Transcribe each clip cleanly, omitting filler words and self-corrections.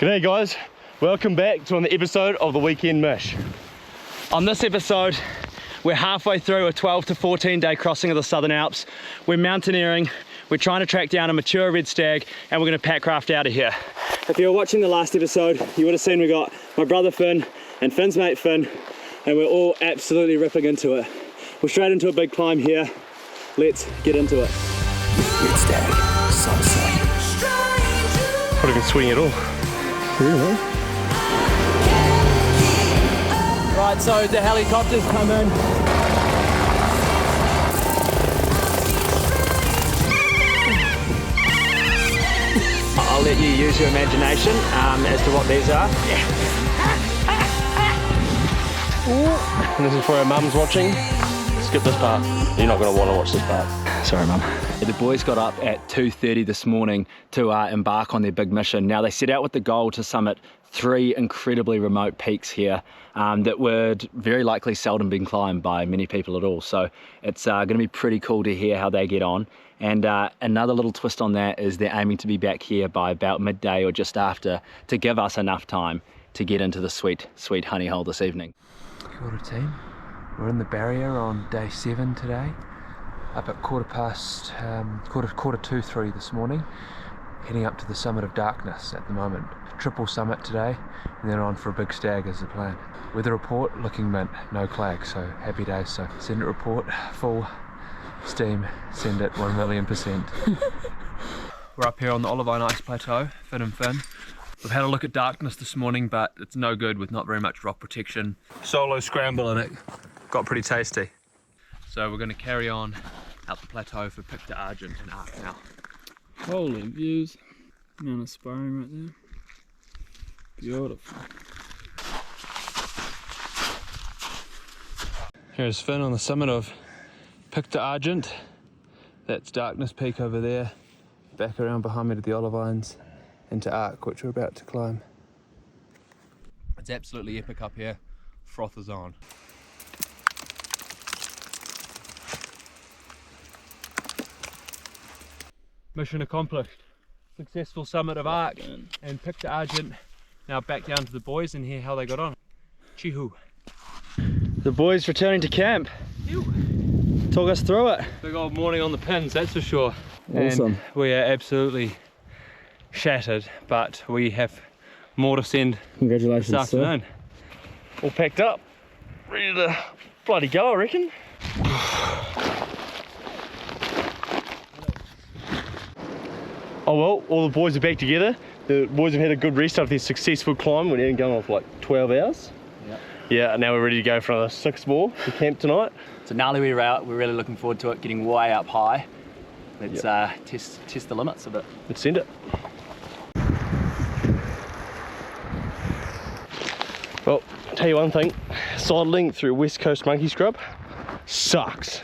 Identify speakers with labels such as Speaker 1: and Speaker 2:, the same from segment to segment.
Speaker 1: G'day guys, welcome back to another episode of the Weekend Mish. On this episode, we're halfway through a 12 to 14 day crossing of the Southern Alps. We're mountaineering, we're trying to track down a mature red stag, and we're going to pack craft out of here. If you were watching the last episode, you would have seen we got my brother Finn and Finn's mate Finn, and we're all absolutely ripping into it. We're straight into a big climb here. Let's get into it.
Speaker 2: Red stag, sunset.
Speaker 1: Not even sweating at all. Really?
Speaker 3: Right, so the helicopters come in.
Speaker 4: I'll let you use your imagination as to what these are.
Speaker 1: And this is for our mums watching. Skip this part. You're not going to want to watch this part.
Speaker 4: Sorry, Mum. The boys got up at 2:30 this morning to embark on their big mission. Now, they set out with the goal to summit 3 incredibly remote peaks here that would very likely seldom been climbed by many people at all. So it's going to be pretty cool to hear how they get on. And another little twist on that is they're aiming to be back here by about midday or just after to give us enough time to get into the sweet, sweet honey hole this evening.
Speaker 3: Kia ora team. We're in the barrier on day 7 today. Up at quarter to 3 this morning, heading up to the summit of darkness at the moment. Triple summit today, and then on for a big stag as the plan. Weather report looking mint, no clag, so happy days. So send it report, full steam, send it 1,000,000%. We're up here on the Olivine Ice Plateau, Finn and Finn. We've had a look at darkness this morning, but it's no good with not very much rock protection.
Speaker 1: Solo scramble in it. Got pretty tasty.
Speaker 3: So we're going to carry on out the plateau for Pic to Argent and Arc now.
Speaker 5: Holy views. Mount Aspiring right there. Beautiful.
Speaker 3: Here's Finn on the summit of Pic to Argent. That's Darkness Peak over there. Back around behind me to the Olivines into Arc, which we're about to climb. It's absolutely epic up here. Froth is on. Mission accomplished. Successful summit of Arc and Pic to Argent. Now back down to the boys and hear how they got on. Chihu.
Speaker 1: The boys returning to camp. Talk us through it.
Speaker 3: Big old morning on the pins, that's for sure.
Speaker 1: Awesome.
Speaker 3: And we are absolutely shattered, but we have more to send
Speaker 1: Congratulations,
Speaker 3: this afternoon.
Speaker 1: All packed up. Ready to bloody go, I reckon. Oh well, all the boys are back together. The boys have had a good rest after their successful climb. We're even going off like 12 hours. Yeah, now we're ready to go for another 6 more to camp tonight.
Speaker 4: It's a gnarly wee route. We're really looking forward to it, getting way up high. Let's test the limits of it.
Speaker 1: Let's send it. Well, I'll tell you one thing, sidling through West Coast monkey scrub sucks.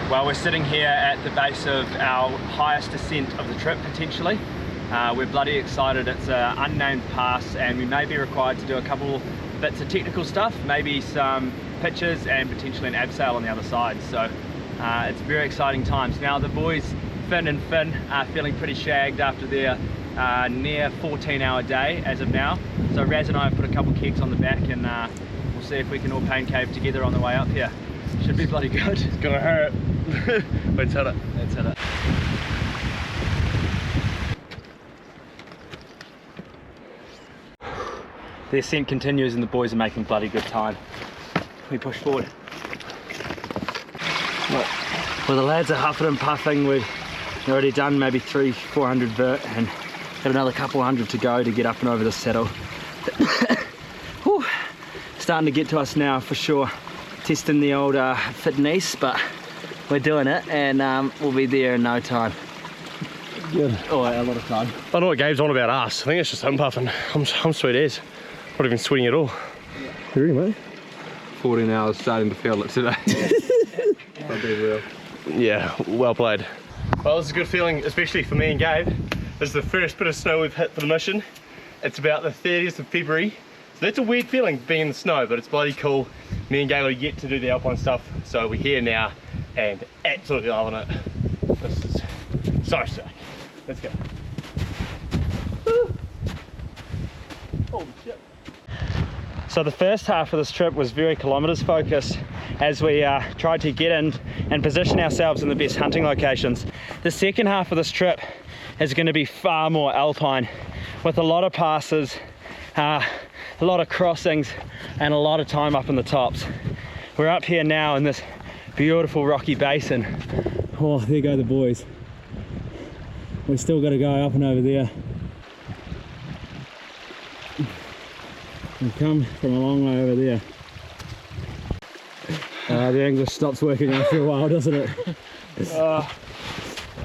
Speaker 4: Well, we're sitting here at the base of our highest descent of the trip, potentially. We're bloody excited. It's an unnamed pass and we may be required to do a couple bits of technical stuff, maybe some pitches and potentially an abseil on the other side. So it's very exciting times. Now the boys, Finn and Finn, are feeling pretty shagged after their near 14-hour day as of now. So Raz and I have put a couple kegs on the back and we'll see if we can all pain cave together on the way up here. Should be bloody good.
Speaker 1: It's gonna hurt. Let's hit it.
Speaker 4: Let's hit it. The ascent continues and the boys are making bloody good time. We push forward. Well, the lads are huffing and puffing. We've already done maybe 300-400 vert and got another couple hundred to go to get up and over the saddle. Whew. Starting to get to us now for sure. Testing the old fitness, but we're doing it and we'll be there in no time.
Speaker 1: Good.
Speaker 4: Oh, a lot of time.
Speaker 1: I don't know what Gabe's on about us. I think it's just him puffing. I'm sweet as. Not even sweating at all. Yeah. Really, mate?
Speaker 3: 14 hours starting to feel it today. I'll be real.
Speaker 1: Yeah, well played. Well, this is a good feeling, especially for me and Gabe. This is the first bit of snow we've hit for the mission. It's about the 30th of February. It's that's a weird feeling being in the snow, but it's bloody cool. Me and Gaylor get to do the alpine stuff, so we're here now and absolutely loving it. This is so sick. Let's go. Woo. Holy shit. So the first half of this trip was very kilometres focused as we tried to get in and position ourselves in the best hunting locations. The second half of this trip is going to be far more alpine, with a lot of passes, a lot of crossings, and a lot of time up in the tops. We're up here now in this beautiful rocky basin. Oh, there go the boys. We've still got to go up and over there. And come from a long way over there. The English stops working after a while, doesn't it?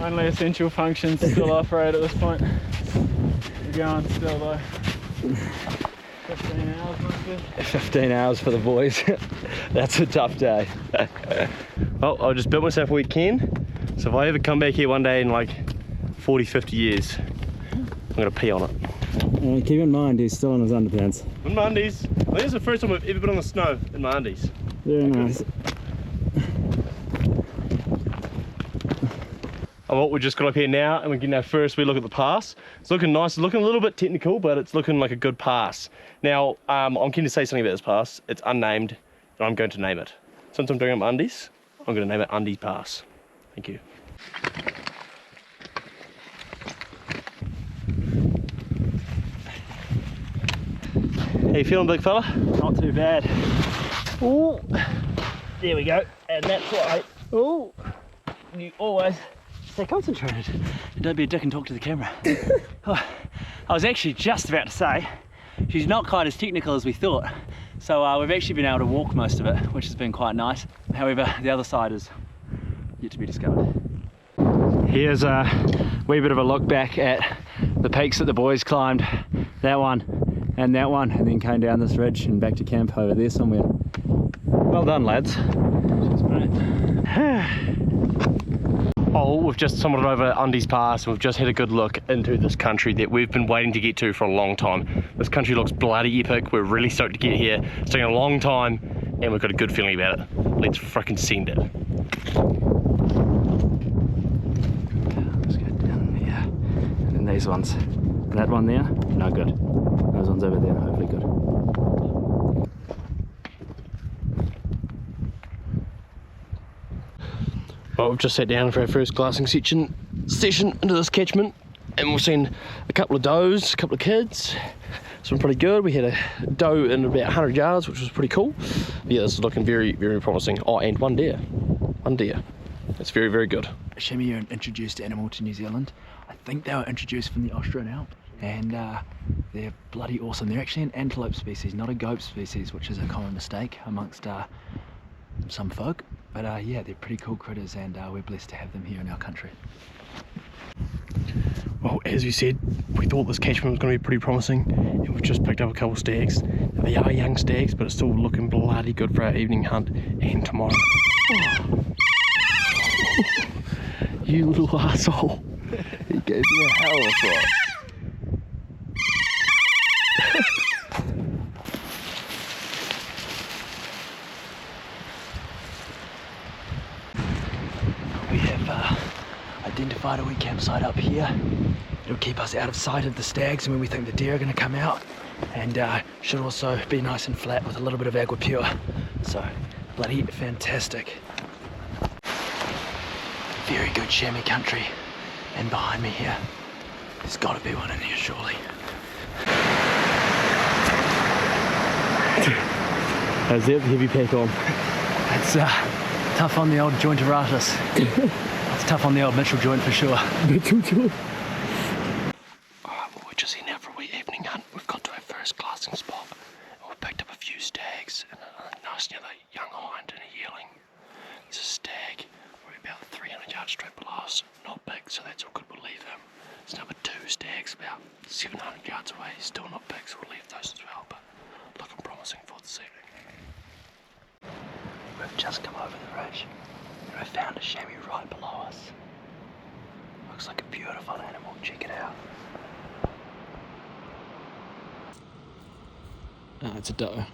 Speaker 5: Only essential functions still operate at this point. We're going still though. 15 hours maybe.
Speaker 1: 15 hours for the boys. That's a tough day. Well, I just built myself a weekend, so if I ever come back here one day in like 40, 50 years, I'm gonna pee on it.
Speaker 5: Keep in mind he's still in his underpants.
Speaker 1: In my undies. I think it's the first time I've ever been on the snow in my undies.
Speaker 5: Very nice.
Speaker 1: Well, we just got up here now and we're getting our first wee look at the pass. It's looking nice, it's looking a little bit technical, but it's looking like a good pass. Now, I'm keen to say something about this pass. It's unnamed, and I'm going to name it. Since I'm doing it in my undies, I'm going to name it Undies Pass. Thank you. How you feeling, big fella?
Speaker 5: Not too bad.
Speaker 1: Ooh, there we go. And that's why, ooh, you always stay concentrated. And don't be a dick and talk to the camera. Oh, I was actually just about to say, she's not quite as technical as we thought. So we've actually been able to walk most of it, which has been quite nice. However, the other side is yet to be discovered. Here's a wee bit of a look back at the peaks that the boys climbed. That one and then came down this ridge and back to camp over there somewhere. Well done, lads. Oh, we've just stumbled over Undies Pass and we've just had a good look into this country that we've been waiting to get to for a long time. This country looks bloody epic. We're really stoked to get here. It's taken a long time and we've got a good feeling about it. Let's frickin' send it. Let's go down there. And then these ones. That one there, no good. Those ones over there, hopefully good. Well, we've just sat down for our first glassing session into this catchment, and we've seen a couple of does, a couple of kids. It's been pretty good. We had a doe in about 100 yards, which was pretty cool. Yeah, this is looking very, very promising. Oh, and one deer. One deer. That's very, very good.
Speaker 3: A chamois are an introduced animal to New Zealand. I think they were introduced from the Austrian Alps, and they're bloody awesome. They're actually an antelope species, not a goat species, which is a common mistake amongst some folk. But yeah, they're pretty cool critters, and we're blessed to have them here in our country.
Speaker 1: Well, as you said, we thought this catchment was going to be pretty promising, and we've just picked up a couple of stags. They are young stags, but it's still looking bloody good for our evening hunt and tomorrow. Oh. You little asshole. He gave me a hell of a fright.
Speaker 3: We have identified a wee campsite up here. It'll keep us out of sight of the stags and when we think the deer are going to come out, and should also be nice and flat with a little bit of agua pure. So bloody fantastic. Very good chamois country, and behind me here there's got to be one in here surely.
Speaker 1: How's that heavy pack on?
Speaker 3: It's tough on the old jointeratus. It's tough on the old Mitchell joint for sure.
Speaker 1: Mitchell joint. Alright, well, we're just heading out for a wee evening hunt. We've got to our first glassing spot. We've picked up a few stags and a nice another young hind and a yearling. There's a stag. We're about 300 yards straight below us. Not big, so that's all good. We'll leave him. There's number 2 stags about 700 yards away. Still not big, so we'll leave those as well. But looking promising for this evening.
Speaker 3: We've just come over the ridge and we found a chamois right below us. Looks like a beautiful animal, check it out.
Speaker 5: No, it's a doe.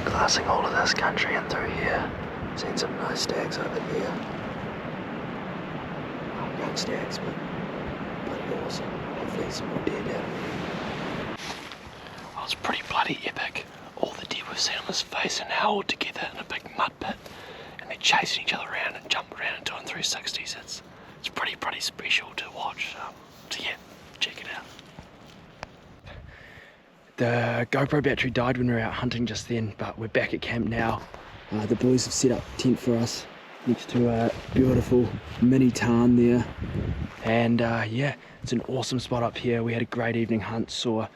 Speaker 2: Glassing all of this country and through here. Seen some nice stags over here. Young stags, but bloody awesome. Hopefully some more deer down. Oh, it's pretty bloody epic. All the deer we've seen on this face and held together in a big mud pit, and they're chasing each other around and jumping around and doing 360s. It's pretty special to watch. So yeah, check it out. The GoPro battery died when we were out hunting just then, but we're back at camp now. The boys have set up a tent for us next to a beautiful mini tarn there. And yeah, it's an awesome spot up here. We had a great evening hunt, saw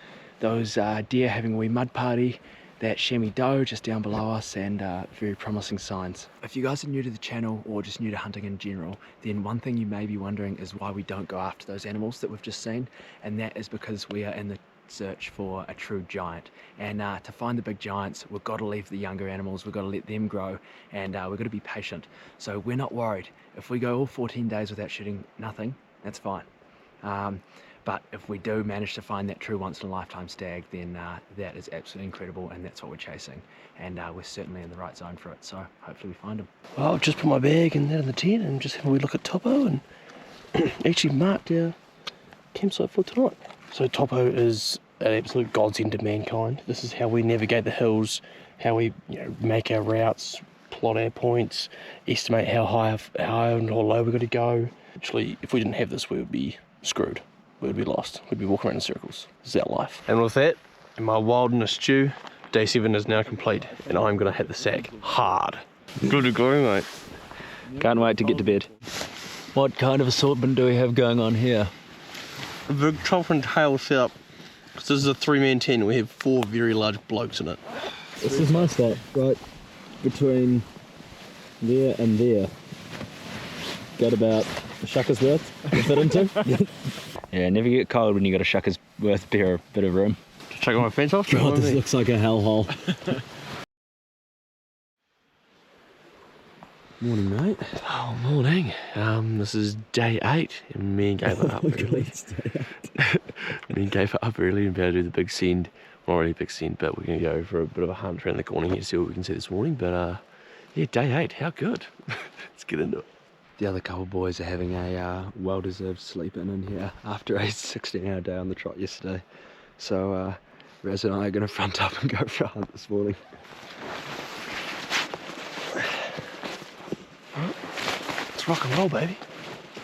Speaker 2: those deer having a wee mud party, that chamois doe just down below us, and very promising signs. If you guys are new to the channel or just new to hunting in general, then one thing you may be wondering is why we don't go after those animals that we've just seen, and that is because we are in the search for a true giant. And to find the big giants, we've got to leave the younger animals, we've got to let them grow, and we've got to be patient. So we're not worried. If we go all 14 days without shooting nothing, that's fine. But if we do manage to find that true once-in-a-lifetime stag, then that is absolutely incredible, and that's what we're chasing. And we're certainly in the right zone for it, so hopefully we find him.
Speaker 6: Well, I've just put my bag and that in the tent and just have a wee look at Topo and actually marked our campsite for tonight. So Topo is an absolute godsend to mankind. This is how we navigate the hills, how we make our routes, plot our points, estimate how high and how low we've got to go. Actually, if we didn't have this, we would be screwed. We'd be lost. We'd be walking around in circles. This is our life. And with that, in my wilderness stew, day 7 is now complete, and I'm gonna hit the sack hard. Good to go, mate.
Speaker 1: Can't wait to get to bed. What kind of assortment do we have going on here?
Speaker 6: A big top and tail setup. This is a 3-man tent. We have 4 very large blokes in it.
Speaker 1: This is my spot, right between there and there. Got about a shucker's worth to fit into. Yeah, never get cold when you got a shucker's worth bit of room.
Speaker 6: Just take my fence off.
Speaker 1: God, this looks like a hellhole.
Speaker 6: Morning, mate. Oh, morning. This is day 8, and me and Gabe are up early. Me and Gabe are up early and about to do the big send. Not really big send, but we're going to go for a bit of a hunt around the corner here to see what we can see this morning. But yeah, day 8, how good. Let's get into it.
Speaker 1: The other couple boys are having a well-deserved sleep in here after a 16-hour day on the trot yesterday. So Raz and I are going to front up and go for a hunt this morning.
Speaker 6: Let's rock and roll, baby.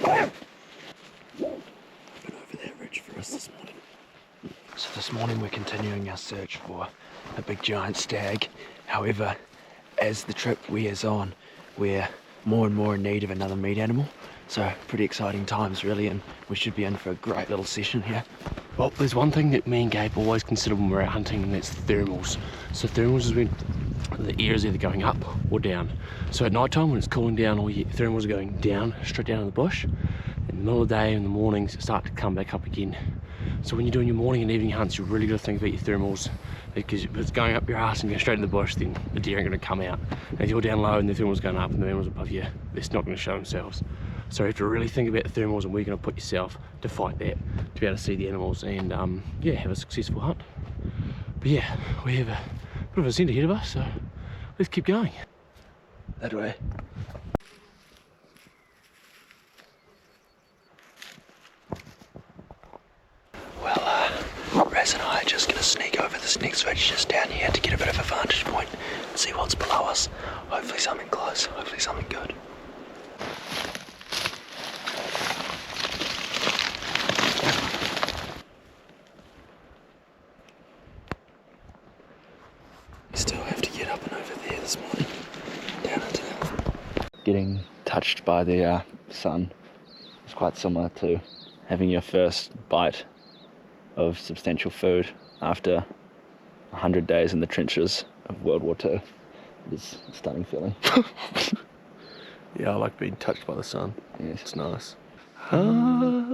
Speaker 1: Been over that ridge for us this morning. So this morning we're continuing our search for a big giant stag. However, as the trip wears on, we're more and more in need of another meat animal. So pretty exciting times really, and we should be in for a great little session here.
Speaker 6: Well, there's one thing that me and Gabe always consider when we're out hunting, and that's thermals. So thermals is when the air is either going up or down. So at night time when it's cooling down, all your thermals are going down, straight down in the bush. In the middle of the day, in the mornings, it start to come back up again. So when you're doing your morning and evening hunts, you really got to think about your thermals, because if it's going up your ass and going straight in the bush, then the deer ain't going to come out. And if you're down low and the thermal's going up and the thermal's above you, they're not going to show themselves. So you have to really think about the thermals and where you're going to put yourself to fight that, to be able to see the animals and yeah, have a successful hunt. But yeah, we have a bit of a scent ahead of us, so let's keep going. That way.
Speaker 2: Well, Raz and I are just going to sneak over this next ridge just down here to get a bit of a vantage point and see what's below us. Hopefully something close, hopefully something good. We still have to get up and over there this morning, down into the...
Speaker 1: Getting touched by the sun is quite similar to having your first bite of substantial food after 100 days in the trenches of World War II. It is a stunning feeling.
Speaker 6: Yeah, I like being touched by the sun.
Speaker 1: Yes.
Speaker 6: It's nice. I don't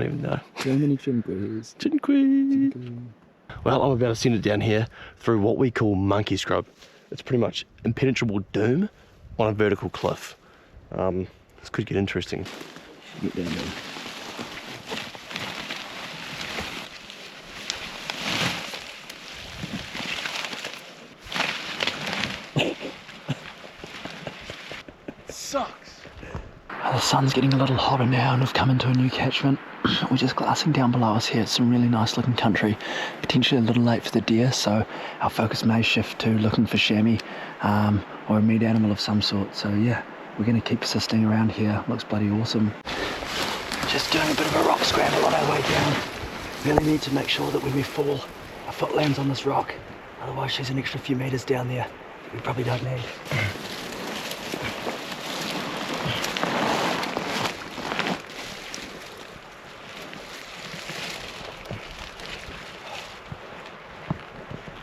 Speaker 6: even know.
Speaker 1: So many chinquis.
Speaker 6: Chinquis. Well, I'm about to send it down here through what we call monkey scrub. It's pretty much impenetrable doom on a vertical cliff. This could get interesting.
Speaker 1: Get down there.
Speaker 2: sun's getting a little hotter now and we've come into a new catchment. We're just glassing down below us here. It's some really nice looking country, potentially a little late for the deer, so our focus may shift to looking for chamois or a meat animal of some sort. So yeah, we're going to keep persisting around here. Looks bloody awesome. Just doing a bit of a rock scramble on our way down. Really need to make sure that when we fall, our foot lands on this rock. Otherwise she's an extra few meters down there that we probably don't need.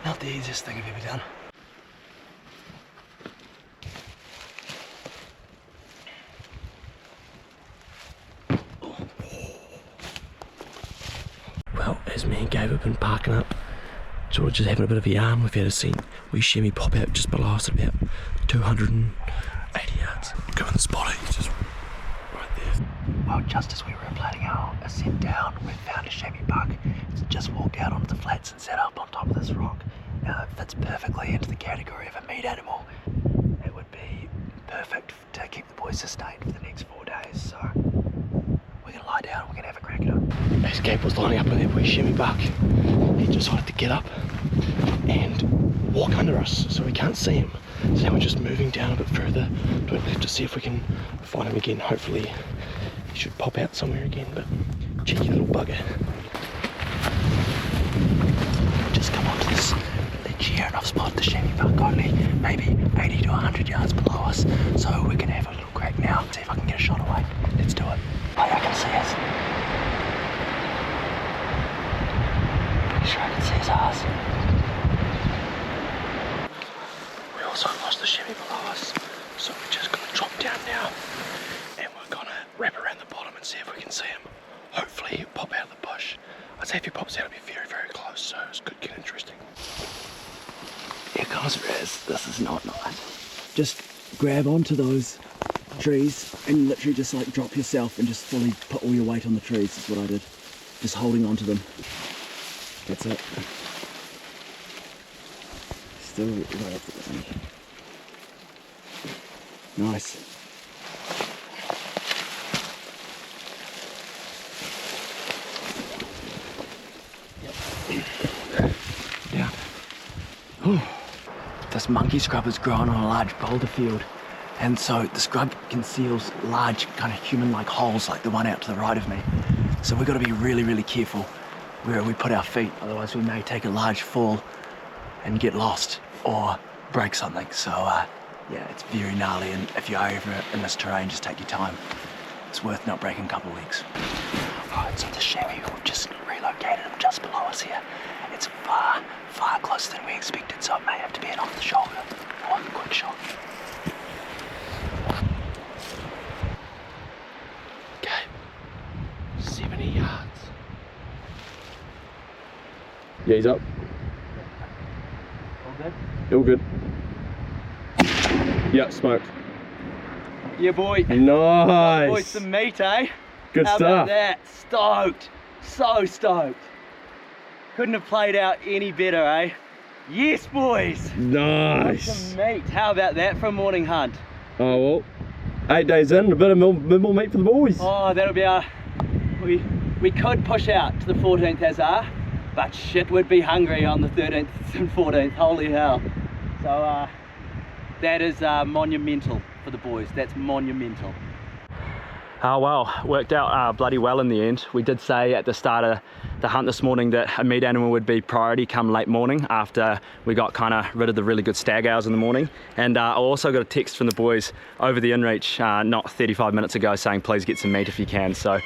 Speaker 2: Not the easiest thing I've ever done.
Speaker 6: Well, as me and Gabe have been parking up, sort of just having a bit of a yarn, we've had a scene wee chamois pop out just below us at about 280 yards. Go in the spot, it's just right there.
Speaker 2: Well, just as we were planning our ascent down, we found a chamois buck. It's just walked out onto the flats and set up on top of this rock. Now it fits perfectly into the category of a meat animal. It would be perfect to keep the boys sustained for the next 4 days. So we're gonna lie down, we're gonna have a crack at it.
Speaker 6: As Gabe was lining up with that wee chamois buck, he decided to get up and walk under us so we can't see him. So now we're just moving down a bit further to it to see if we can find him again. Hopefully he should pop out somewhere again, but cheeky little bugger.
Speaker 2: Just come onto this ledge here and I've spotted the chamois buck only maybe 80 to 100 yards below us. So we're gonna have a little crack now, see if I can get a shot away. Let's do it. Oh, I can see us. Pretty sure I can see his ass.
Speaker 6: We also lost the chamois below us, so we're just gonna drop down now and we're gonna wrap around the bottom and see if we can see him. Hopefully he'll pop out of the bush. I'd say if he pops out, it'll be very, very close, so it's good, get interesting.
Speaker 2: Here comes Raz. This is not nice. Just grab onto those trees and literally just like drop yourself and just fully put all your weight on the trees is what I did. Just holding onto them. That's it. Still right up at me. Nice.
Speaker 6: Yeah.
Speaker 2: This monkey scrub is grown on a large boulder field, and so the scrub conceals large kind of human-like holes like the one out to the right of me. So we've got to be really, really careful where we put our feet, otherwise we may take a large fall and get lost or break something. So yeah, it's very gnarly, and if you're ever in this terrain, just take your time. It's worth not breaking a couple of legs. Alright, so the chamois, we've just relocated him just below us here. It's far, far closer than we expected, so it may have to be an off the shoulder or a quick shot.
Speaker 6: Okay. 70 yards. Yeah, he's up.
Speaker 5: All good?
Speaker 6: All good. Yeah, smoked.
Speaker 1: Yeah, boy.
Speaker 6: Nice.
Speaker 1: Boy, some meat, eh?
Speaker 6: Good
Speaker 1: How
Speaker 6: stuff.
Speaker 1: about that? Stoked. So stoked. Couldn't have played out any better, eh? Yes, boys.
Speaker 6: Nice.
Speaker 1: Some meat. How about that for a morning hunt?
Speaker 6: Oh well, 8 days in, a bit of more meat for the boys.
Speaker 1: Oh, that'll be our... We could push out to the 14th Hazar, but shit, we'd be hungry on the 13th and 14th. Holy hell. So, that is monumental for the boys. That's monumental. Oh well, worked out bloody well in the end. We did say at the start of the hunt this morning that a meat animal would be priority come late morning after we got kind of rid of the really good stag hours in the morning. And I also got a text from the boys over the inReach not 35 minutes ago saying please get some meat if you can. So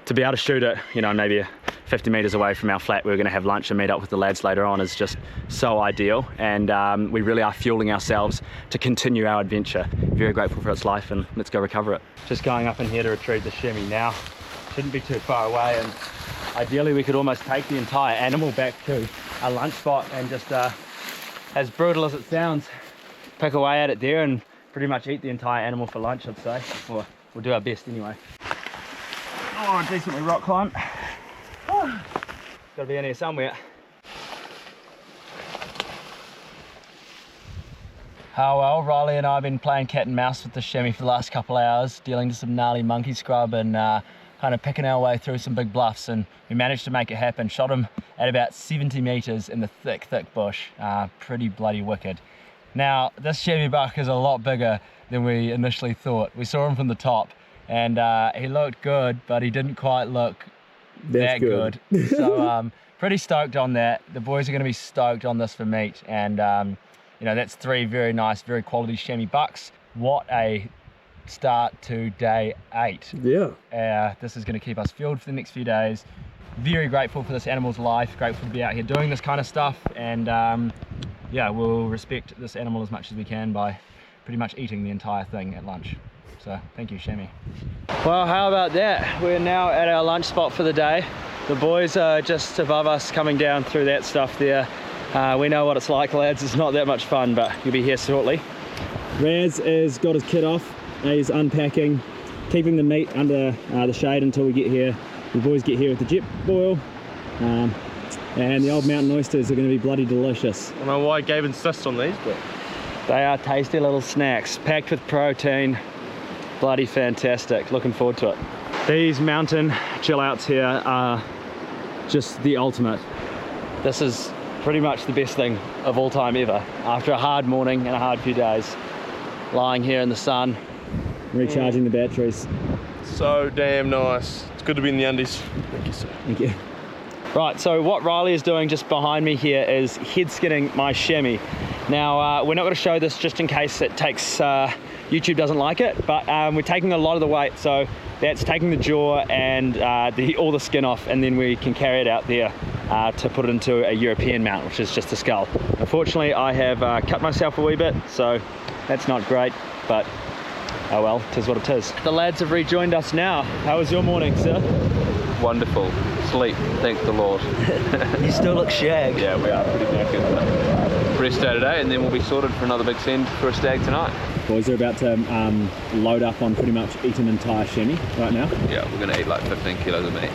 Speaker 1: to be able to shoot it, you know, maybe 50 meters away from our flat, we were going to have lunch and meet up with the lads later on is just so ideal. And we really are fueling ourselves to continue our adventure. Very grateful for its life, and let's go recover it. Just going up in here to retrieve the chamois now. Shouldn't be too far away, and ideally we could almost take the entire animal back to our lunch spot and just, as brutal as it sounds, pick away at it there and pretty much eat the entire animal for lunch, I'd say. Or we'll do our best anyway. Oh, decently rock climb. Oh, gotta be in here somewhere.
Speaker 2: Oh well, Riley and I have been playing cat and mouse with the chamois for the last couple hours, dealing with some gnarly monkey scrub and kind of picking our way through some big bluffs, and we managed to make it happen. Shot him at about 70 meters in the thick bush. Pretty bloody wicked. Now, this chamois buck is a lot bigger than we initially thought. We saw him from the top and he looked good, but he didn't quite look that good. So pretty stoked on that. The boys are going to be stoked on this for meat, and you know, that's 3 very nice, very quality chamois bucks. What a start to day 8.
Speaker 1: Yeah.
Speaker 2: This is going to keep us fueled for the next few days. Very grateful for this animal's life, grateful to be out here doing this kind of stuff, and yeah, we'll respect this animal as much as we can by pretty much eating the entire thing at lunch. So thank you, chamois. Well, how about that? We're now at our lunch spot for the day. The boys are just above us coming down through that stuff there. We know what it's like, lads. It's not that much fun, but you'll be here shortly. Raz has got his kit off. He's unpacking, keeping the meat under the shade until we get here. The boys get here with the jet boil, and the old mountain oysters are going to be bloody delicious.
Speaker 6: I don't know why Gabe insists on these, but
Speaker 2: They are tasty little snacks, packed with protein. Bloody fantastic. Looking forward to it. These mountain chill outs here are just the ultimate. This is pretty much the best thing of all time ever. After a hard morning and a hard few days, lying here in the sun, recharging the batteries.
Speaker 6: so damn nice. It's good to be in the undies. Thank you, sir.
Speaker 2: Thank you. Right, so what Riley is doing just behind me here is head skinning my chamois. Now, we're not going to show this just in case it takes, YouTube doesn't like it, but we're taking a lot of the weight, so that's taking the jaw and all the skin off, and then we can carry it out there to put it into a European mount, which is just the skull. Unfortunately, I have cut myself a wee bit, so that's not great, but oh well, 'tis what it is. The lads have rejoined us now. How was your morning, sir?
Speaker 3: Wonderful. Sleep, thank the Lord.
Speaker 2: You still look shagged.
Speaker 3: Yeah, we are pretty knackered, but rest day today, and then we'll be sorted for another big send for a stag tonight.
Speaker 2: Boys are about to load up on pretty much eat an entire chamois right now.
Speaker 3: Yeah, we're gonna eat like 15 kilos of meat.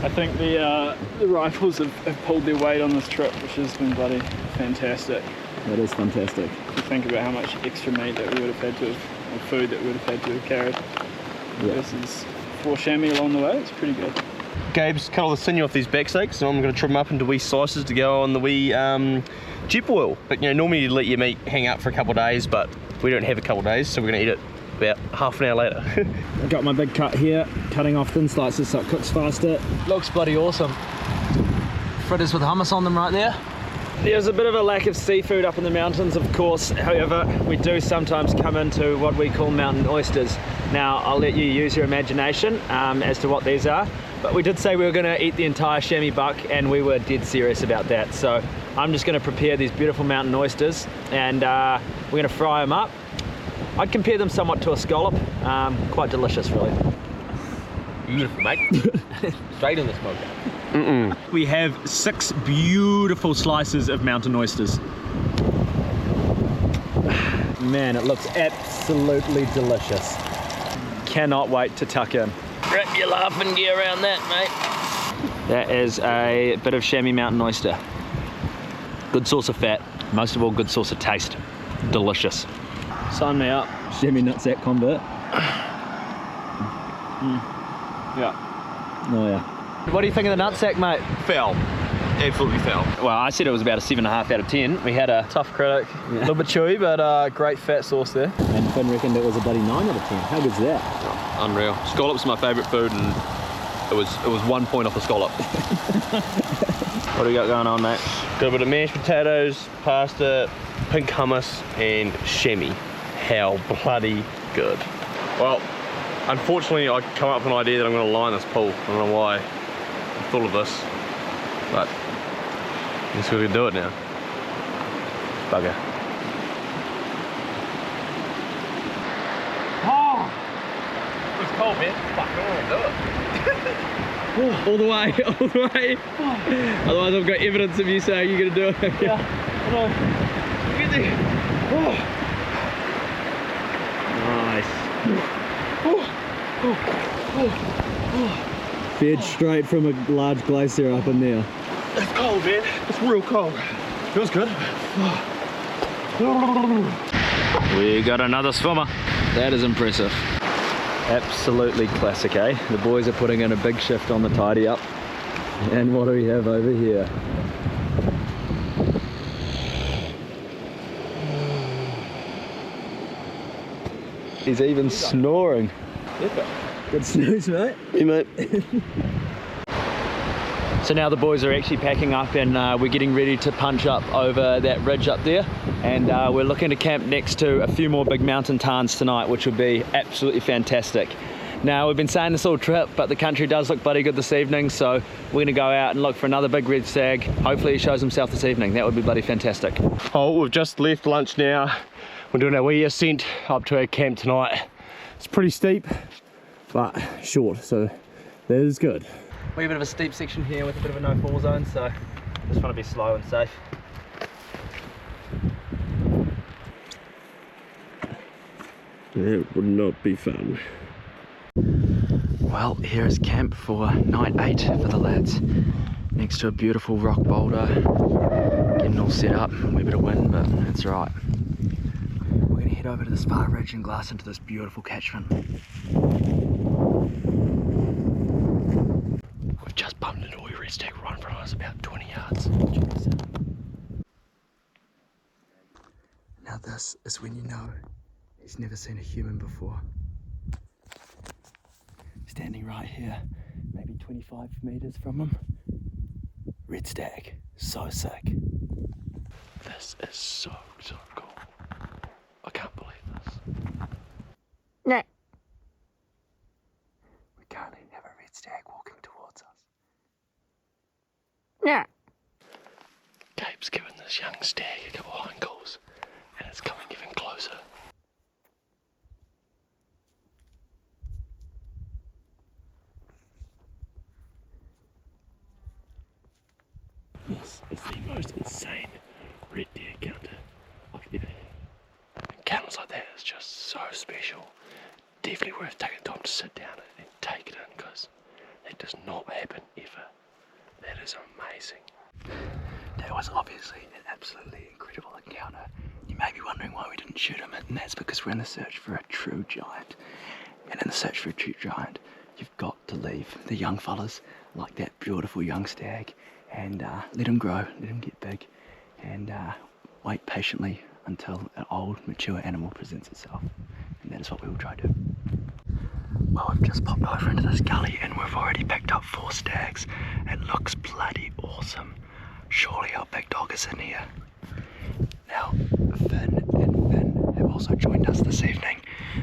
Speaker 5: I think the rifles have pulled their weight on this trip, which has been bloody fantastic.
Speaker 2: That is fantastic.
Speaker 5: If you think about how much extra meat that we would have had to have, or food that we would have had to have carried, versus 4 chamois along the way, it's pretty good.
Speaker 6: Gabe's cut all the sinew off these back steaks, so I'm going to trim them up into wee slices to go on the wee jet boil. But you know, normally you let your meat hang out for a couple of days, but we don't have a couple of days, so we're going to eat it about half an hour later.
Speaker 2: I got my big cut here, cutting off thin slices so it cooks faster. Looks bloody awesome. Fritters with hummus on them right there. There's a bit of a lack of seafood up in the mountains, of course. However, we do sometimes come into what we call mountain oysters. Now, I'll let you use your imagination as to what these are. But we did say we were going to eat the entire chamois buck, and we were dead serious about that. So I'm just going to prepare these beautiful mountain oysters, and we're going to fry them up. I'd compare them somewhat to a scallop. Quite delicious, really.
Speaker 3: Beautiful, mate. Straight in the smoker.
Speaker 2: We have 6 beautiful slices of mountain oysters. Man, it looks absolutely delicious. Cannot wait to tuck in.
Speaker 3: Wrap your laughing gear around that, mate.
Speaker 2: That is a bit of chamois mountain oyster. Good source of fat, most of all good source of taste. Delicious. Sign me up. Chamois nutsack convert.
Speaker 5: Yeah.
Speaker 2: Oh yeah. What do you think of the nutsack, mate?
Speaker 6: Foul. Absolutely foul.
Speaker 2: Well, I said it was about a 7.5 out of 10. We had a
Speaker 5: Tough critic. A little bit chewy, but great fat sauce there.
Speaker 2: and Finn reckoned it was a bloody 9 out of 10. How good's that?
Speaker 3: Unreal. Scallops are my favourite food, and it was 1 point off the scallop.
Speaker 2: What do we got going on, mate?
Speaker 6: Got a bit of mashed potatoes, pasta, pink hummus, and chamois. How bloody good. Well, unfortunately, I come up with an idea that I'm going to line this pool. I don't know why I thought of this, but I guess we can do it now. Bugger.
Speaker 3: It's cold, man. Fuck, I don't want to do it.
Speaker 2: All the way, all the way. Otherwise I've got evidence of you saying you're going to do it.
Speaker 5: Yeah, I know. Get there.
Speaker 2: Nice. Fed straight from a large glacier up in there.
Speaker 6: It's cold, man. It's real cold. Feels good.
Speaker 4: We got another swimmer.
Speaker 2: That is impressive.
Speaker 4: Absolutely classic, eh? The boys are putting in a big shift on the tidy up. And what do we have over here? He's even snoring.
Speaker 2: Good snooze, mate.
Speaker 6: Hey, mate.
Speaker 4: So now the boys are actually packing up and we're getting ready to punch up over that ridge up there, and we're looking to camp next to a few more big mountain tarns tonight, which would be absolutely fantastic. Now, we've been saying this all trip, but the country does look bloody good this evening, so we're going to go out and look for another big red stag. Hopefully he shows himself this evening. That would be bloody fantastic.
Speaker 6: Oh, we've just left lunch now. We're doing our wee ascent up to our camp tonight. It's pretty steep, but short, so that is good.
Speaker 4: We're a bit of a steep section here with a bit of a no-fall zone, so just want to be slow and safe.
Speaker 6: It would not be fun.
Speaker 2: Well, here is camp for night 8 for the lads. Next to a beautiful rock boulder. Getting all set up. We're a bit of wind, but it's alright. We're going to head over to this far ridge and glass into this beautiful catchment.
Speaker 6: We've just bumped into a red stag right in front of us, about 20 yards.
Speaker 2: Now this is when you know he's never seen a human before. Standing right here, maybe 25 meters from him. Red stag, so sick.
Speaker 6: This is so cool. I can't believe this.
Speaker 2: No. We can't even have a red stag walking towards us. No.
Speaker 6: Gabe's given this young stag a couple of hind calls, and it's coming even closer. This is the most insane red deer encounter I've ever had. Encounters like that is just so special. Definitely worth taking time to sit down and take it in, because it does not happen ever. That is amazing.
Speaker 2: That was obviously an absolutely incredible encounter. You may be wondering why we didn't shoot him, and that's because we're in the search for a true giant. And in the search for a true giant, you've got to leave the young fellas like that beautiful young stag and let him grow, let him get big, and wait patiently until an old, mature animal presents itself. And that is what we will try to do. Well, we've just popped over into this gully and we've already picked up 4 stags. It looks bloody awesome. Surely our big dog is in here. Now, Finn and Finn have also joined us this evening,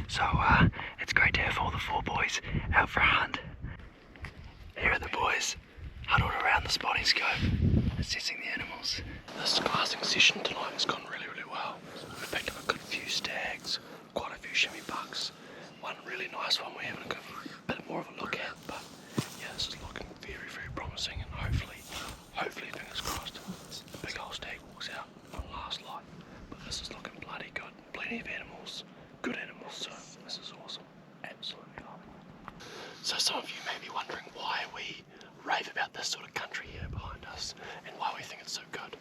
Speaker 2: so it's great to have all the 4 boys out for a hunt. Here are the boys, huddled around the spotting scope, assessing the animals.
Speaker 6: This glassing session tonight has gone really well. We've picked up a good few stags, quite a few shimmy bucks. One really nice one we're having a bit more of a look at, but yeah, this is looking very promising, and hopefully fingers crossed, the big old stag walks out on last light. But this is looking bloody good. Plenty of animals, good animals, so this is awesome. Absolutely love it. So some of you may be wondering why we rave about this sort of country here behind us, and why we think it's so good.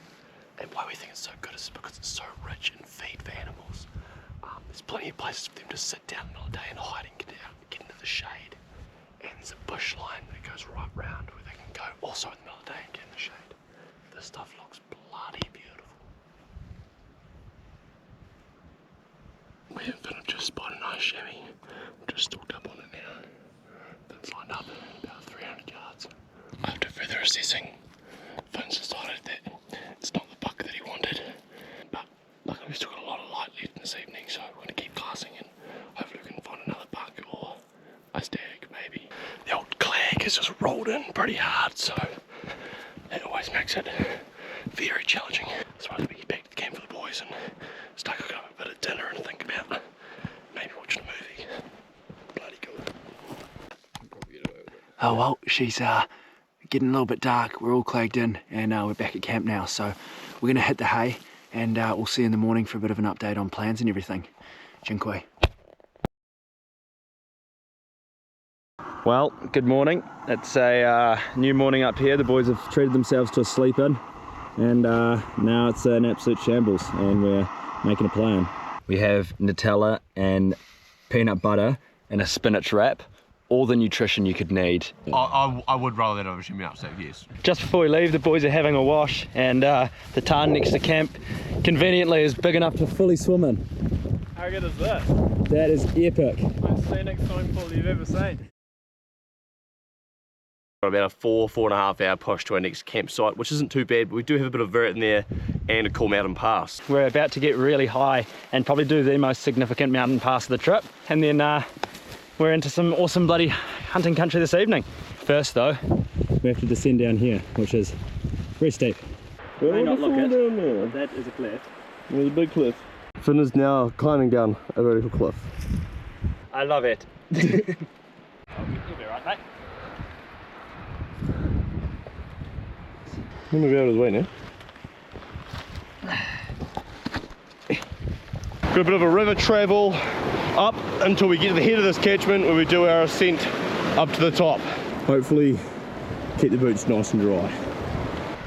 Speaker 6: And why we think it's so good is because it's so rich in feed for animals. There's plenty of places for them to sit down another day and hide and get into the shade. And there's a bush line that goes right round where they can go also in the middle of the day and get in the shade. This stuff looks bloody beautiful. We have just spotted a nice chamois. We're just stalked up on it now. It's lined up about 300 yards. After further assessing, Finn's decided that it's not the buck that he wanted, but luckily we've still got a lot of light left in this evening, so we're going to keep glassing and hopefully we can find another buck or a stag maybe. The old clag has just rolled in pretty hard, so that always makes it very challenging. So I suppose we get back to the camp for the boys and start cooking up a bit of dinner and think about maybe watching a movie. Bloody good.
Speaker 2: Oh well, she's getting a little bit dark. We're all clagged in and we're back at camp now, so we're gonna hit the hay and we'll see you in the morning for a bit of an update on plans and everything. Jinkwe.
Speaker 4: Well, good morning. It's a new morning up here. The boys have treated themselves to a sleep in, and now it's an absolute shambles, and we're making a plan.
Speaker 2: We have Nutella and peanut butter and a spinach wrap. All the nutrition you could need.
Speaker 6: I would rather that over chamois out stag, yes.
Speaker 1: Just before we leave, the boys are having a wash, and the tarn next to camp conveniently is big enough to fully swim in.
Speaker 5: How good is that?
Speaker 1: That is epic.
Speaker 5: Most scenic swimming pool you've ever seen.
Speaker 6: Got about a 4.5 hour push to our next campsite, which isn't too bad, but we do have a bit of vert in there and a cool mountain pass.
Speaker 1: We're about to get really high and probably do the most significant mountain pass of the trip, and then we're into some awesome bloody hunting country this evening. First though, we have to descend down here, which is very steep.
Speaker 6: You
Speaker 1: may not look it,
Speaker 6: down there.
Speaker 1: that is a cliff.
Speaker 6: There's a big cliff. Finn is now climbing down a vertical cliff.
Speaker 1: I love it. You'll be right, mate.
Speaker 6: I'm gonna be out of his way now. Got a bit of a river travel up until we get to the head of this catchment where we do our ascent up to the top. Hopefully keep the boots nice and dry.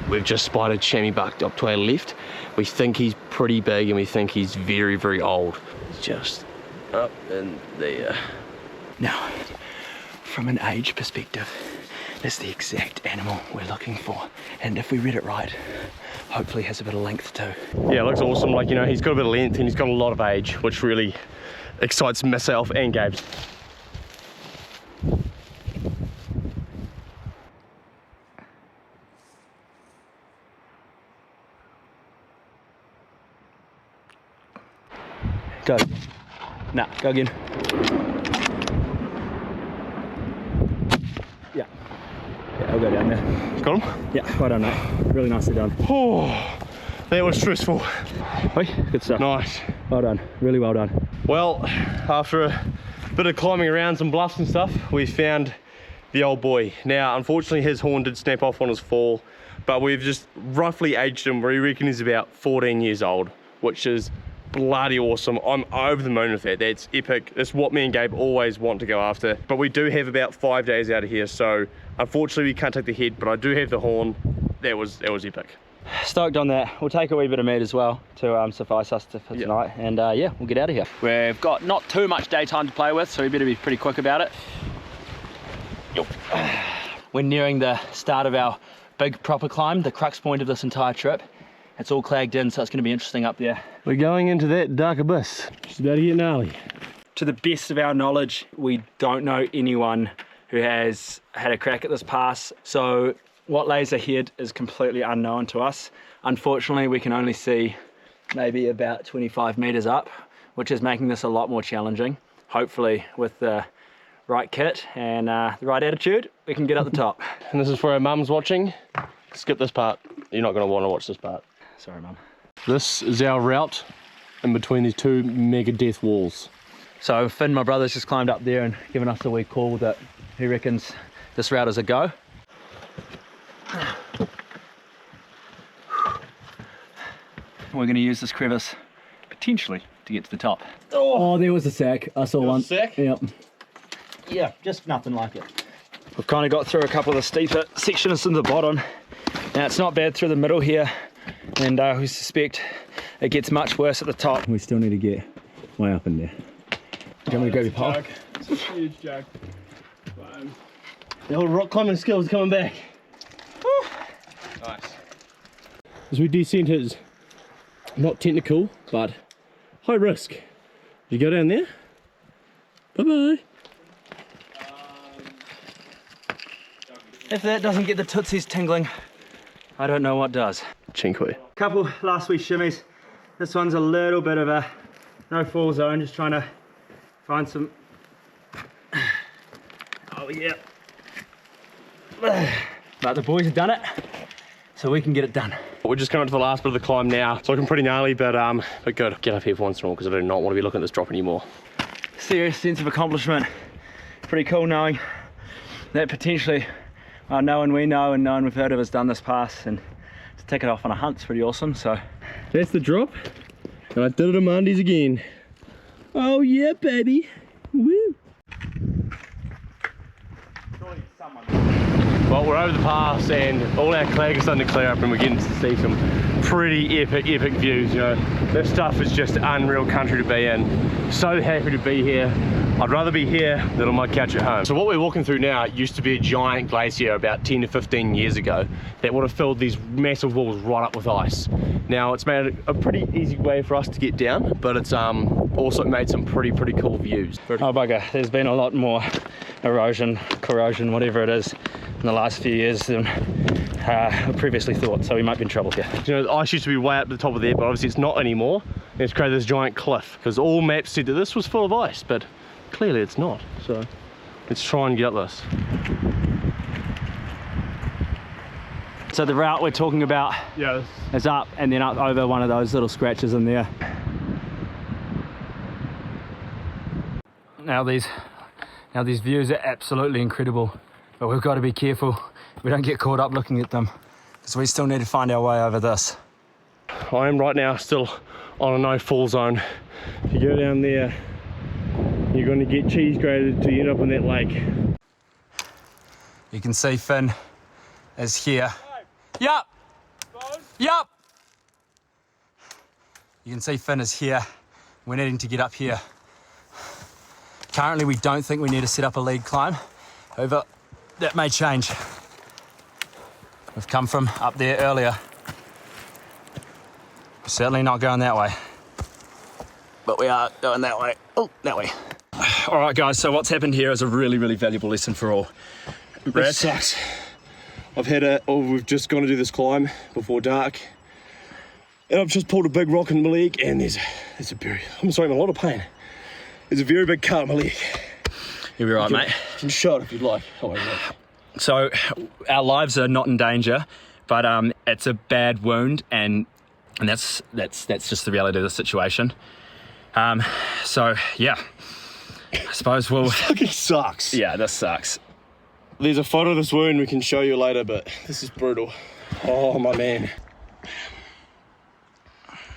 Speaker 6: We've just spotted chamois buck up to our left. We think he's pretty big and we think he's very, very old. Just up in there.
Speaker 2: Now, from an age perspective, that's the exact animal we're looking for. And if we read it right, hopefully has a bit of length too.
Speaker 6: Yeah, it looks awesome. Like, you know, he's got a bit of length and he's got a lot of age, which really excites myself and Gabe.
Speaker 1: Go. Nah, go again. Yeah. Yeah, I'll go down there.
Speaker 6: Got him?
Speaker 1: Yeah, well done, mate. Really nicely done.
Speaker 6: Oh, that was stressful.
Speaker 1: Oi, good stuff.
Speaker 6: Nice.
Speaker 1: Well done, really well done.
Speaker 6: Well, after a bit of climbing around some bluffs and stuff, we found the old boy. Now, unfortunately, his horn did snap off on his fall, but we've just roughly aged him. We reckon he's about 14 years old, which is bloody awesome. I'm over the moon with that. That's epic. That's what me and Gabe always want to go after. But we do have about 5 days out of here, so unfortunately we can't take the head, but I do have the horn. That was epic.
Speaker 1: Stoked on that. We'll take a wee bit of meat as well to suffice us for tonight, and yeah, we'll get out of here. We've got not too much daytime to play with, so we better be pretty quick about it. We're nearing the start of our big proper climb, the crux point of this entire trip. It's all clagged in, so it's going to be interesting up there.
Speaker 6: We're going into that dark abyss. Just about to get gnarly.
Speaker 1: To the best of our knowledge, we don't know anyone who has had a crack at this pass, so what lays ahead is completely unknown to us. Unfortunately, we can only see maybe about 25 meters up, which is making this a lot more challenging. Hopefully, with the right kit and the right attitude, we can get up the top.
Speaker 6: And this is for our mums watching. Skip this part. You're not going to want to watch this part.
Speaker 1: Sorry, Mum.
Speaker 6: This is our route in between these two mega death walls.
Speaker 1: So Finn, my brother's just climbed up there and given us a wee call that he reckons this route is a go. We're going to use this crevice potentially to get to the top. Oh, there was a sack. I saw one.
Speaker 6: Sack?
Speaker 1: Yep. Yeah, just nothing like it. We've kind of got through a couple of the steeper sections in the bottom. Now it's not bad through the middle here, and we suspect it gets much worse at the top. We still need to get way up in there. Do you want me to grab your pole?
Speaker 5: It's a huge jug.
Speaker 6: The old rock climbing skills coming back. Woo.
Speaker 5: Nice.
Speaker 6: As we descent is not technical, but high risk. You go down there? Bye-bye.
Speaker 1: If that doesn't get the tootsies tingling, I don't know what does.
Speaker 6: Cinque.
Speaker 1: Couple last wee shimmies. This one's a little bit of a no fall zone, just trying to find some. Oh yeah. But the boys have done it, so we can get it done.
Speaker 6: We're just coming to the last bit of the climb now. It's looking pretty gnarly, but good. Get up here for once in a while because I do not want to be looking at this drop anymore.
Speaker 1: Serious sense of accomplishment. Pretty cool knowing that potentially no one we know and no one we've heard of has done this pass, and to tick it off on a hunt's pretty awesome. So
Speaker 6: that's the drop, and I did it on Mondays again. Oh yeah, baby. Woo. Well, we're over the pass and all our clag is starting to clear up and we're getting to see some pretty epic views, you know. This stuff is just unreal country to be in. So happy to be here. I'd rather be here than on my couch at home. So what we're walking through now used to be a giant glacier about 10 to 15 years ago that would have filled these massive walls right up with ice. Now it's made a pretty easy way for us to get down, but it's also made some pretty cool views.
Speaker 1: Oh bugger, there's been a lot more erosion, corrosion, whatever it is, in the last few years than I previously thought, so we might be in trouble here.
Speaker 6: You know, the ice used to be way up the top of there, but obviously it's not anymore. It's created this giant cliff, because all maps said that this was full of ice, but clearly it's not. So let's try and get up this.
Speaker 1: So the route we're talking about is up and then up over one of those little scratches in there. Now these views are absolutely incredible, but we've got to be careful we don't get caught up looking at them, because we still need to find our way over this.
Speaker 6: I am right now still on a no fall zone. If you go down there, you're going to get cheese grated to end up in that lake.
Speaker 1: You can see Finn is here. Yup! Yup! You can see Finn is here. We're needing to get up here. Currently we don't think we need to set up a lead climb. However, that may change. We've come from up there earlier. We're certainly not going that way. But we are going that way. Oh, that way. All right, guys, so what's happened here is a really valuable lesson for all.
Speaker 6: This sucks. We've just gone to do this climb before dark, and I've just pulled a big rock in my leg, and I'm in a lot of pain. There's a very big cut on my leg.
Speaker 1: You'll be right, mate.
Speaker 6: You can show it if you'd like.
Speaker 1: So our lives are not in danger, but it's a bad wound, and that's just the reality of the situation. So yeah, I suppose we'll.
Speaker 6: This fucking sucks.
Speaker 1: Yeah, this sucks.
Speaker 6: There's a photo of this wound we can show you later, but this is brutal. Oh my man.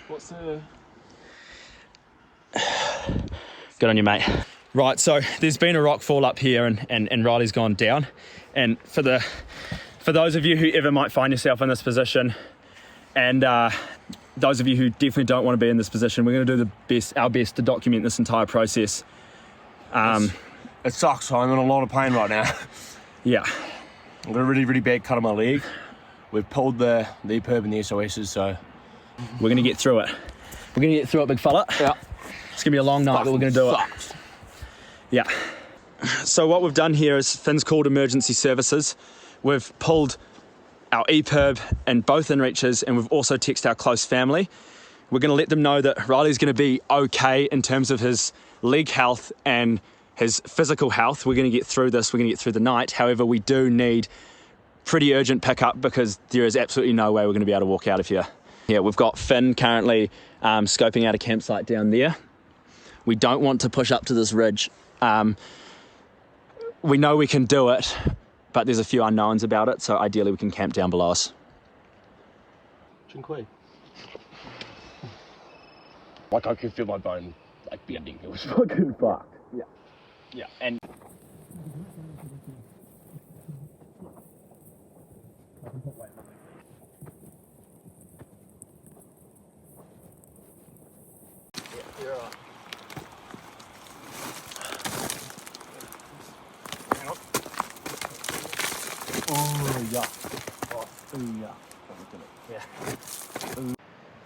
Speaker 5: What's the...
Speaker 1: Good on you, mate. Right, so there's been a rock fall up here and Riley's gone down. And for those of you who ever might find yourself in this position, and those of you who definitely don't want to be in this position, we're going to do our best to document this entire process.
Speaker 6: It sucks. I'm in a lot of pain right now.
Speaker 1: Yeah.
Speaker 6: I've got a really bad cut on my leg. We've pulled the EPIRB and the SOSs, so
Speaker 1: we're going to get through it. We're going to get through it, big fella. Yeah. It's going to be a long night, but we're going to do it. Yeah. So what we've done here is Finn's called emergency services. We've pulled our EPIRB and both inReaches, and we've also texted our close family. We're going to let them know that Riley's going to be okay in terms of his leg health and his physical health. We're going to get through this. We're going to get through the night. However, we do need pretty urgent pickup because there is absolutely no way we're going to be able to walk out of here. Yeah, we've got Finn currently scoping out a campsite down there. We don't want to push up to this ridge. We know we can do it, but there's a few unknowns about it, so ideally we can camp down below us.
Speaker 6: Like I could feel my bone like bending. It was fucking fucked.
Speaker 1: Yeah, and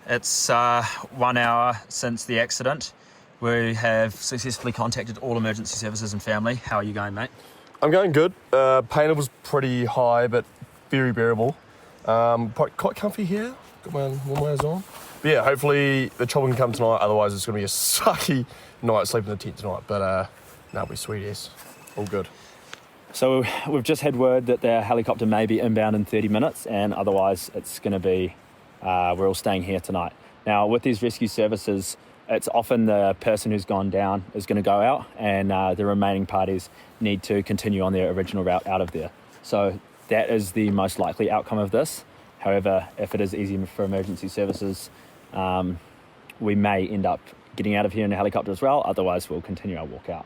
Speaker 1: it's 1 hour since the accident. We have successfully contacted all emergency services and family. How are you going, mate?
Speaker 6: I'm going good. Pain was pretty high, but very bearable. Quite comfy here. Got my warm wears on. But yeah, hopefully the chopper can come tonight. Otherwise, it's going to be a sucky night sleeping in the tent tonight. But that'll be sweet, yes. All good.
Speaker 1: So we've just had word that the helicopter may be inbound in 30 minutes, and otherwise it's going to be, we're all staying here tonight. Now, with these rescue services, it's often the person who's gone down is going to go out, and the remaining parties need to continue on their original route out of there. So that is the most likely outcome of this. However, if it is easy for emergency services, we may end up getting out of here in a helicopter as well. Otherwise, we'll continue our walk out.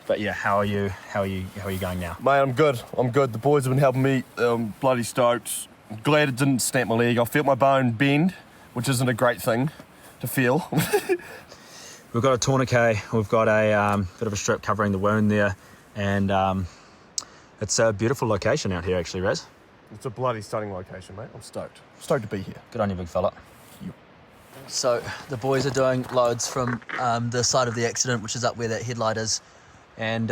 Speaker 4: But yeah, how are you going now?
Speaker 7: Mate, I'm good. The boys have been helping me. Bloody stoked. Glad it didn't snap my leg. I felt my bone bend, which isn't a great thing to feel.
Speaker 4: We've got a tourniquet. We've got a bit of a strip covering the wound there, and it's a beautiful location out here, actually, Raz.
Speaker 7: It's a bloody stunning location, mate. I'm stoked. Stoked to be here.
Speaker 4: Good on you, big fella.
Speaker 2: So the boys are doing loads from the site of the accident, which is up where that headlight is, and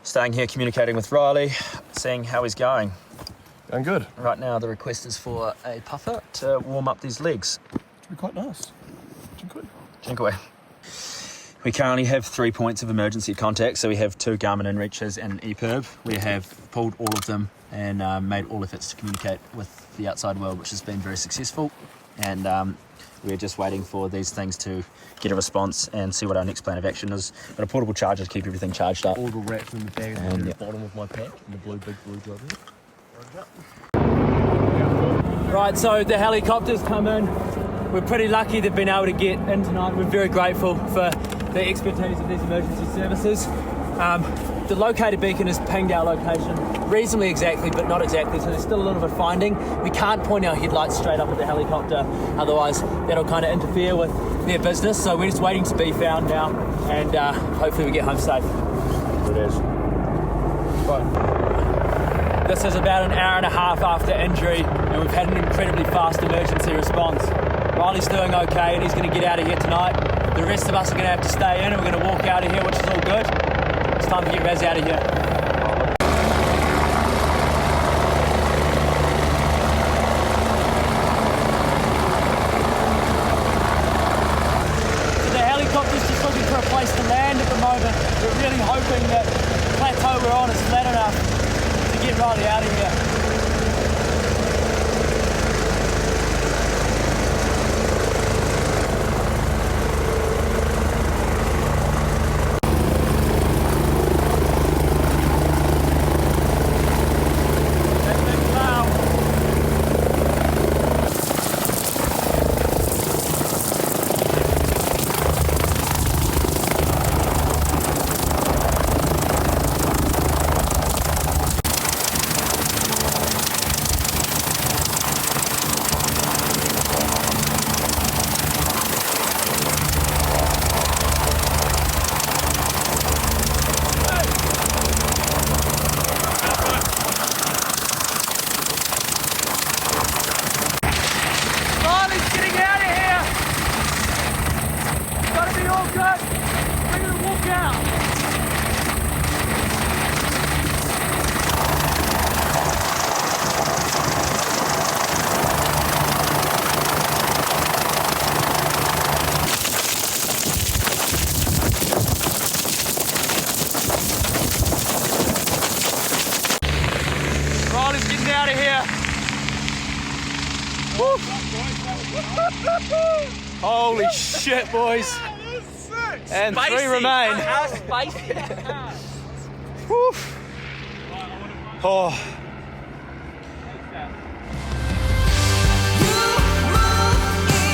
Speaker 2: staying here, communicating with Riley, seeing how he's going.
Speaker 7: Going good.
Speaker 2: Right now the request is for a puffer to warm up these legs.
Speaker 7: Should be quite nice.
Speaker 4: Drink away. We currently have 3 points of emergency contact, so we have 2 Garmin inReaches and an EPIRB. We have pulled all of them and made all efforts to communicate with the outside world, which has been very successful. And we're just waiting for these things to get a response and see what our next plan of action is. Got a portable charger to keep everything charged up.
Speaker 6: All the wraps in the bag
Speaker 4: And
Speaker 6: at
Speaker 4: yeah.
Speaker 6: the bottom of my pack, and the big blue job.
Speaker 1: Right, so the helicopters come in. We're pretty lucky they've been able to get in tonight. We're very grateful for the expertise of these emergency services. The locator beacon has pinged our location reasonably exactly, but not exactly, so there's still a little bit of finding. We can't point our headlights straight up at the helicopter, otherwise that'll kind of interfere with their business, so we're just waiting to be found now, and hopefully we get home safe.
Speaker 7: It is. Right.
Speaker 1: This is about an hour and a half after injury, and we've had an incredibly fast emergency response. Riley's doing okay, and he's going to get out of here tonight. The rest of us are going to have to stay in, and we're going to walk out of here, which is all good. It's time to get Raz out of here. So the helicopter's just looking for a place to land at the moment. We're really hoping that the plateau we're on is flat enough to get Riley out of here. Holy shit, boys. And spicy. 3 remain. How spicy. Woo. Oh.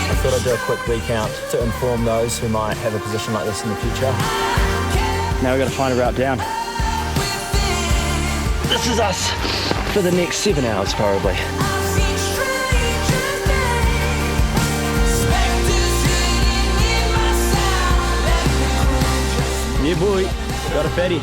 Speaker 4: I thought I'd do a quick recount to inform those who might have a position like this in the future.
Speaker 1: Now we've got to find a route down. This is us for the next 7 hours, probably. Yeah, boy. Got a fatty.